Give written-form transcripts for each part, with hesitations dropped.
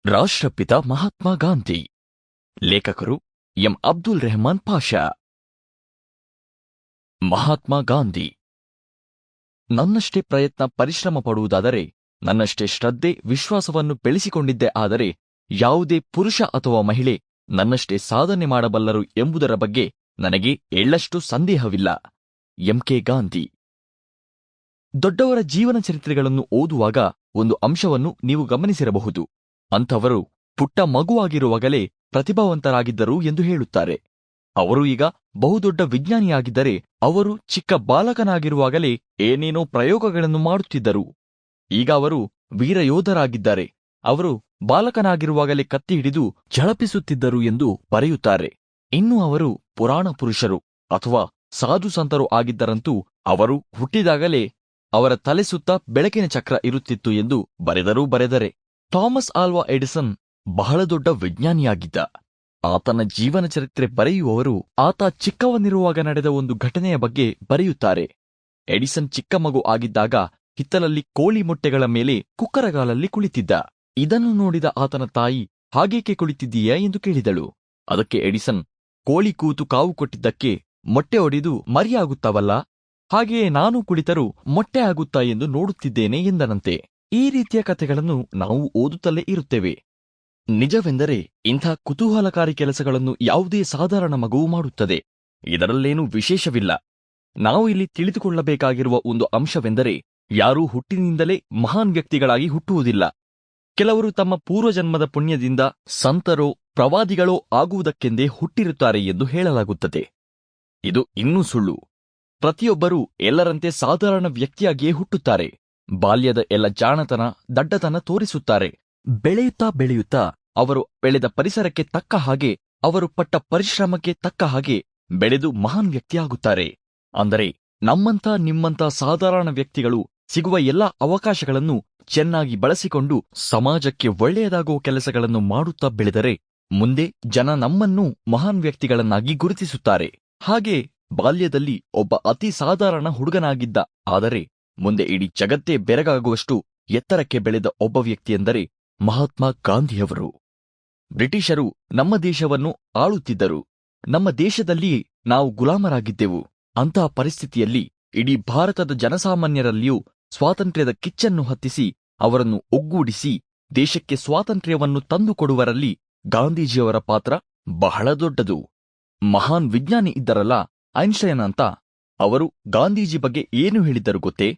ರಾಷ್ಟ್ರಪಿತ ಮಹಾತ್ಮ ಗಾಂಧಿ. ಲೇಖಕರು ಎಂ ಅಬ್ದುಲ್ ರೆಹಮಾನ್ ಪಾಷಾ. ಮಹಾತ್ಮ ಗಾಂಧಿ. ನನ್ನಷ್ಟೇ ಪ್ರಯತ್ನ ಪರಿಶ್ರಮ ಪಡುವುದಾದರೆ, ನನ್ನಷ್ಟೇ ಶ್ರದ್ಧೆ ವಿಶ್ವಾಸವನ್ನು ಬೆಳೆಸಿಕೊಂಡಿದ್ದೆ ಆದರೆ ಯಾವುದೇ ಪುರುಷ ಅಥವಾ ಮಹಿಳೆ ನನ್ನಷ್ಟೇ ಸಾಧನೆ ಮಾಡಬಲ್ಲರು ಎಂಬುದರ ಬಗ್ಗೆ ನನಗೆ ಎಳ್ಳಷ್ಟು ಸಂದೇಹವಿಲ್ಲ. ಎಂಕೆ ಗಾಂಧಿ. ದೊಡ್ಡವರ ಜೀವನ ಚರಿತ್ರೆಗಳನ್ನು ಓದುವಾಗ ಒಂದು ಅಂಶವನ್ನು ನೀವು ಗಮನಿಸಿರಬಹುದು. ಅಂಥವರು ಪುಟ್ಟ ಮಗುವಾಗಿರುವಾಗಲೇ ಪ್ರತಿಭಾವಂತರಾಗಿದ್ದರು ಎಂದು ಹೇಳುತ್ತಾರೆ. ಅವರು ಈಗ ಬಹುದೊಡ್ಡ ವಿಜ್ಞಾನಿಯಾಗಿದ್ದರೆ ಅವರು ಚಿಕ್ಕ ಬಾಲಕನಾಗಿರುವಾಗಲೇ ಏನೇನೋ ಪ್ರಯೋಗಗಳನ್ನು ಮಾಡುತ್ತಿದ್ದರು. ಈಗ ಅವರು ವೀರಯೋಧರಾಗಿದ್ದಾರೆ. ಅವರು ಬಾಲಕನಾಗಿರುವಾಗಲೇ ಕತ್ತಿ ಹಿಡಿದು ಝಳಪಿಸುತ್ತಿದ್ದರು ಎಂದು ಬರೆಯುತ್ತಾರೆ. ಇನ್ನು ಅವರು ಪುರಾಣ ಪುರುಷರು ಅಥವಾ ಸಾಧು ಸಂತರು ಆಗಿದ್ದರಂತೂ ಅವರು ಹುಟ್ಟಿದಾಗಲೇ ಅವರ ತಲೆ ಸುತ್ತ ಬೆಳಕಿನ ಚಕ್ರ ಇರುತ್ತಿತ್ತು ಎಂದು ಬರೆದರೆ. ಥಾಮಸ್ ಆಲ್ವಾ ಎಡಿಸನ್ ಬಹಳ ದೊಡ್ಡ ವಿಜ್ಞಾನಿಯಾಗಿದ್ದ. ಆತನ ಜೀವನ ಚರಿತ್ರೆ ಬರೆಯುವವರು ಆತ ಚಿಕ್ಕವನಿರುವಾಗ ನಡೆದ ಒಂದು ಘಟನೆಯ ಬಗ್ಗೆ ಬರೆಯುತ್ತಾರೆ. ಎಡಿಸನ್ ಚಿಕ್ಕ ಮಗು ಆಗಿದ್ದಾಗ ಹಿತ್ತಲಲ್ಲಿ ಕೋಳಿ ಮೊಟ್ಟೆಗಳ ಮೇಲೆ ಕುಕ್ಕರಗಾಲಲ್ಲಿ ಕುಳಿತಿದ್ದ. ಇದನ್ನು ನೋಡಿದ ಆತನ ತಾಯಿ, ಹಾಗೇಕೆ ಕುಳಿತಿದ್ದೀಯಾ ಎಂದು ಕೇಳಿದಳು. ಅದಕ್ಕೆ ಎಡಿಸನ್, ಕೋಳಿ ಕೂತು ಕಾವು ಕೊಟ್ಟಿದ್ದಕ್ಕೆ ಮೊಟ್ಟೆ ಒಡೆದು ಮರಿಯಾಗುತ್ತವಲ್ಲ, ಹಾಗೆಯೇ ನಾನು ಕುಳಿತರೂ ಮೊಟ್ಟೆ ಆಗುತ್ತಾ ಎಂದು ನೋಡುತ್ತಿದ್ದೇನೆ ಎಂದನಂತೆ. ಈ ರೀತಿಯ ಕಥೆಗಳನ್ನು ನಾವು ಓದುತ್ತಲೇ ಇರುತ್ತೇವೆ. ನಿಜವೆಂದರೆ ಇಂಥ ಕುತೂಹಲಕಾರಿ ಕೆಲಸಗಳನ್ನು ಯಾವುದೇ ಸಾಧಾರಣ ಮಗುವು ಮಾಡುತ್ತದೆ. ಇದರಲ್ಲೇನೂ ವಿಶೇಷವಿಲ್ಲ. ನಾವು ಇಲ್ಲಿ ತಿಳಿದುಕೊಳ್ಳಬೇಕಾಗಿರುವ ಒಂದು ಅಂಶವೆಂದರೆ, ಯಾರೂ ಹುಟ್ಟಿನಿಂದಲೇ ಮಹಾನ್ ವ್ಯಕ್ತಿಗಳಾಗಿ ಹುಟ್ಟುವುದಿಲ್ಲ. ಕೆಲವರು ತಮ್ಮ ಪೂರ್ವಜನ್ಮದ ಪುಣ್ಯದಿಂದ ಸಂತರೋ ಪ್ರವಾದಿಗಳೋ ಆಗುವುದಕ್ಕೆಂದೇ ಹುಟ್ಟಿರುತ್ತಾರೆ ಎಂದು ಹೇಳಲಾಗುತ್ತದೆ. ಇದು ಇನ್ನೂ ಸುಳ್ಳು. ಪ್ರತಿಯೊಬ್ಬರೂ ಎಲ್ಲರಂತೆ ಸಾಧಾರಣ ವ್ಯಕ್ತಿಯಾಗಿಯೇ ಹುಟ್ಟುತ್ತಾರೆ. ಬಾಲ್ಯದ ಎಲ್ಲ ಜಾಣತನ, ದಡ್ಡತನ ತೋರಿಸುತ್ತಾರೆ. ಬೆಳೆಯುತ್ತಾ ಅವರು ಬೆಳೆದ ಪರಿಸರಕ್ಕೆ ತಕ್ಕ ಹಾಗೆ, ಅವರು ಪಟ್ಟ ಪರಿಶ್ರಮಕ್ಕೆ ತಕ್ಕ ಹಾಗೆ ಬೆಳೆದು ಮಹಾನ್ ವ್ಯಕ್ತಿಯಾಗುತ್ತಾರೆ. ಅಂದರೆ ನಮ್ಮಂಥ ನಿಮ್ಮಂಥ ಸಾಧಾರಣ ವ್ಯಕ್ತಿಗಳು ಸಿಗುವ ಎಲ್ಲಾ ಅವಕಾಶಗಳನ್ನು ಚೆನ್ನಾಗಿ ಬಳಸಿಕೊಂಡು ಸಮಾಜಕ್ಕೆ ಒಳ್ಳೆಯದಾಗುವ ಕೆಲಸಗಳನ್ನು ಮಾಡುತ್ತಾ ಬೆಳೆದರೆ ಮುಂದೆ ಜನ ನಮ್ಮನ್ನು ಮಹಾನ್ ವ್ಯಕ್ತಿಗಳನ್ನಾಗಿ ಗುರುತಿಸುತ್ತಾರೆ. ಹಾಗೆ ಬಾಲ್ಯದಲ್ಲಿ ಒಬ್ಬ ಅತಿ ಸಾಧಾರಣ ಹುಡುಗನಾಗಿದ್ದ, ಆದರೆ ಮುಂದೆ ಇಡೀ ಜಗತ್ತೇ ಬೆರಗಾಗುವಷ್ಟು ಎತ್ತರಕ್ಕೆ ಬೆಳೆದ ಒಬ್ಬ ವ್ಯಕ್ತಿಯೆಂದರೆ ಮಹಾತ್ಮ ಗಾಂಧಿಯವರು. ಬ್ರಿಟಿಷರು ನಮ್ಮ ದೇಶವನ್ನು ಆಳುತ್ತಿದ್ದರು. ನಮ್ಮ ದೇಶದಲ್ಲಿಯೇ ನಾವು ಗುಲಾಮರಾಗಿದ್ದೆವು. ಅಂತಹ ಪರಿಸ್ಥಿತಿಯಲ್ಲಿ ಇಡೀ ಭಾರತದ ಜನಸಾಮಾನ್ಯರಲ್ಲಿಯೂ ಸ್ವಾತಂತ್ರ್ಯದ ಕಿಚ್ಚನ್ನು ಹತ್ತಿಸಿ ಅವರನ್ನು ಒಗ್ಗೂಡಿಸಿ ದೇಶಕ್ಕೆ ಸ್ವಾತಂತ್ರ್ಯವನ್ನು ತಂದುಕೊಡುವರಲ್ಲಿ ಗಾಂಧೀಜಿಯವರ ಪಾತ್ರ ಬಹಳ ದೊಡ್ಡದು. ಮಹಾನ್ ವಿಜ್ಞಾನಿ ಇದ್ದರಲ್ಲ, ಐನ್ಸ್ಟೈನ್ ಅಂತ, ಅವರು ಗಾಂಧೀಜಿ ಬಗ್ಗೆ ಏನು ಹೇಳಿದ್ದರು ಗೊತ್ತೇ?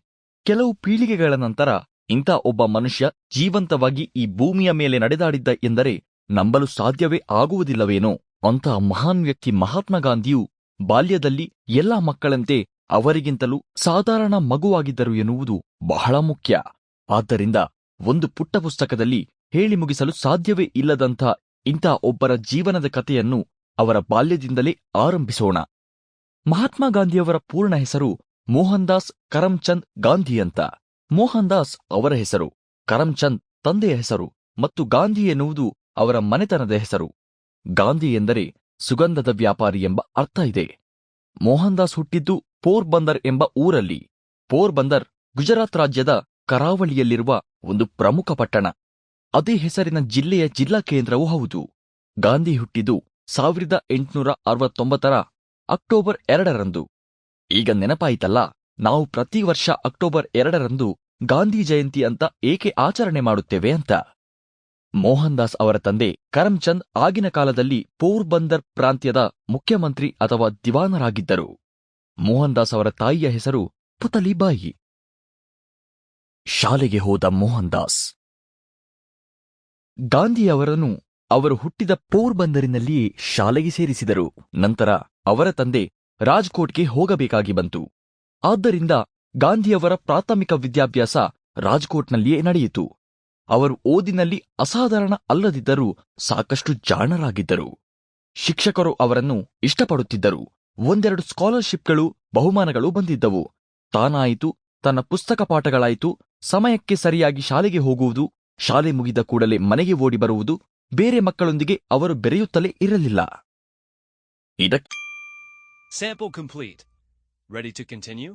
ಕೆಲವು ಪೀಳಿಗೆಗಳ ನಂತರ ಇಂಥ ಒಬ್ಬ ಮನುಷ್ಯ ಜೀವಂತವಾಗಿ ಈ ಭೂಮಿಯ ಮೇಲೆ ನಡೆದಾಡಿದ್ದ ಎಂದರೆ ನಂಬಲು ಸಾಧ್ಯವೇ ಆಗುವುದಿಲ್ಲವೇನೋ. ಅಂತಹ ಮಹಾನ್ ವ್ಯಕ್ತಿ ಮಹಾತ್ಮ ಗಾಂಧಿಯು ಬಾಲ್ಯದಲ್ಲಿ ಎಲ್ಲಾ ಮಕ್ಕಳಂತೆ ಅವರಿಗಿಂತಲೂ ಸಾಧಾರಣ ಮಗುವಾಗಿದ್ದರು ಎನ್ನುವುದು ಬಹಳ ಮುಖ್ಯ. ಆದ್ದರಿಂದ ಒಂದು ಪುಟ್ಟ ಪುಸ್ತಕದಲ್ಲಿ ಹೇಳಿ ಮುಗಿಸಲು ಸಾಧ್ಯವೇ ಇಲ್ಲದಂಥ ಇಂಥ ಒಬ್ಬರ ಜೀವನದ ಕಥೆಯನ್ನು ಅವರ ಬಾಲ್ಯದಿಂದಲೇ ಆರಂಭಿಸೋಣ. ಮಹಾತ್ಮ ಗಾಂಧಿಯವರ ಪೂರ್ಣ ಹೆಸರು ಮೋಹನ್ ದಾಸ್ ಕರಮ್ಚಂದ್ ಗಾಂಧಿ ಅಂತ. ಮೋಹನ್ ದಾಸ್ ಅವರ ಹೆಸರು, ಕರಮ್ಚಂದ್ ತಂದೆಯ ಹೆಸರು ಮತ್ತು ಗಾಂಧಿ ಎನ್ನುವುದು ಅವರ ಮನೆತನದ ಹೆಸರು. ಗಾಂಧಿ ಎಂದರೆ ಸುಗಂಧದ ವ್ಯಾಪಾರಿ ಎಂಬ ಅರ್ಥ ಇದೆ. ಮೋಹನ್ ದಾಸ್ ಹುಟ್ಟಿದ್ದು ಪೋರ್ಬಂದರ್ ಎಂಬ ಊರಲ್ಲಿ. ಪೋರ್ಬಂದರ್ ಗುಜರಾತ್ ರಾಜ್ಯದ ಕರಾವಳಿಯಲ್ಲಿರುವ ಒಂದು ಪ್ರಮುಖ ಪಟ್ಟಣ. ಅದೇ ಹೆಸರಿನ ಜಿಲ್ಲೆಯ ಜಿಲ್ಲಾ ಕೇಂದ್ರವೂ ಹೌದು. ಗಾಂಧಿ ಹುಟ್ಟಿದ್ದು 1869 ಅಕ್ಟೋಬರ್ 2ರಂದು. ಈಗ ನೆನಪಾಯಿತಲ್ಲ, ನಾವು ಪ್ರತಿ ವರ್ಷ ಅಕ್ಟೋಬರ್ 2ರಂದು ಗಾಂಧಿ ಜಯಂತಿ ಅಂತ ಏಕೆ ಆಚರಣೆ ಮಾಡುತ್ತೇವೆ ಅಂತ. ಮೋಹನ್ ದಾಸ್ ಅವರ ತಂದೆ ಕರಮ್ಚಂದ್ ಆಗಿನ ಕಾಲದಲ್ಲಿ ಪೋರ್ಬಂದರ್ ಪ್ರಾಂತ್ಯದ ಮುಖ್ಯಮಂತ್ರಿ ಅಥವಾ ದಿವಾನರಾಗಿದ್ದರು. ಮೋಹನ್ ದಾಸ್ ಅವರ ತಾಯಿಯ ಹೆಸರು ಪುತಲಿಬಾಯಿ. ಶಾಲೆಗೆ ಹೋದ ಮೋಹನ್ ದಾಸ್. ಗಾಂಧಿಯವರನ್ನು ಅವರು ಹುಟ್ಟಿದ ಪೋರ್ಬಂದರಿನಲ್ಲಿಯೇ ಶಾಲೆಗೆ ಸೇರಿಸಿದರು. ನಂತರ ಅವರ ತಂದೆ ರಾಜ್ಕೋಟ್ಗೆ ಹೋಗಬೇಕಾಗಿ ಬಂತು. ಆದ್ದರಿಂದ ಗಾಂಧಿಯವರ ಪ್ರಾಥಮಿಕ ವಿದ್ಯಾಭ್ಯಾಸ ರಾಜ್ಕೋಟ್ನಲ್ಲಿಯೇ ನಡೆಯಿತು. ಅವರು ಓದಿನಲ್ಲಿ ಅಸಾಧಾರಣ ಅಲ್ಲದಿದ್ದರೂ ಸಾಕಷ್ಟು ಜಾಣರಾಗಿದ್ದರು. ಶಿಕ್ಷಕರು ಅವರನ್ನು ಇಷ್ಟಪಡುತ್ತಿದ್ದರು. ಒಂದೆರಡು ಸ್ಕಾಲರ್ಶಿಪ್ಗಳು, ಬಹುಮಾನಗಳು ಬಂದಿದ್ದವು. ತಾನಾಯಿತು, ತನ್ನ ಪುಸ್ತಕ ಪಾಠಗಳಾಯಿತು, ಸಮಯಕ್ಕೆ ಸರಿಯಾಗಿ ಶಾಲೆಗೆ ಹೋಗುವುದು, ಶಾಲೆ ಮುಗಿದ ಕೂಡಲೇ ಮನೆಗೆ ಓಡಿ ಬರುವುದು, ಬೇರೆ ಮಕ್ಕಳೊಂದಿಗೆ ಅವರು ಬೆರೆಯುತ್ತಲೇ ಇರಲಿಲ್ಲ. Sample complete. Ready to continue?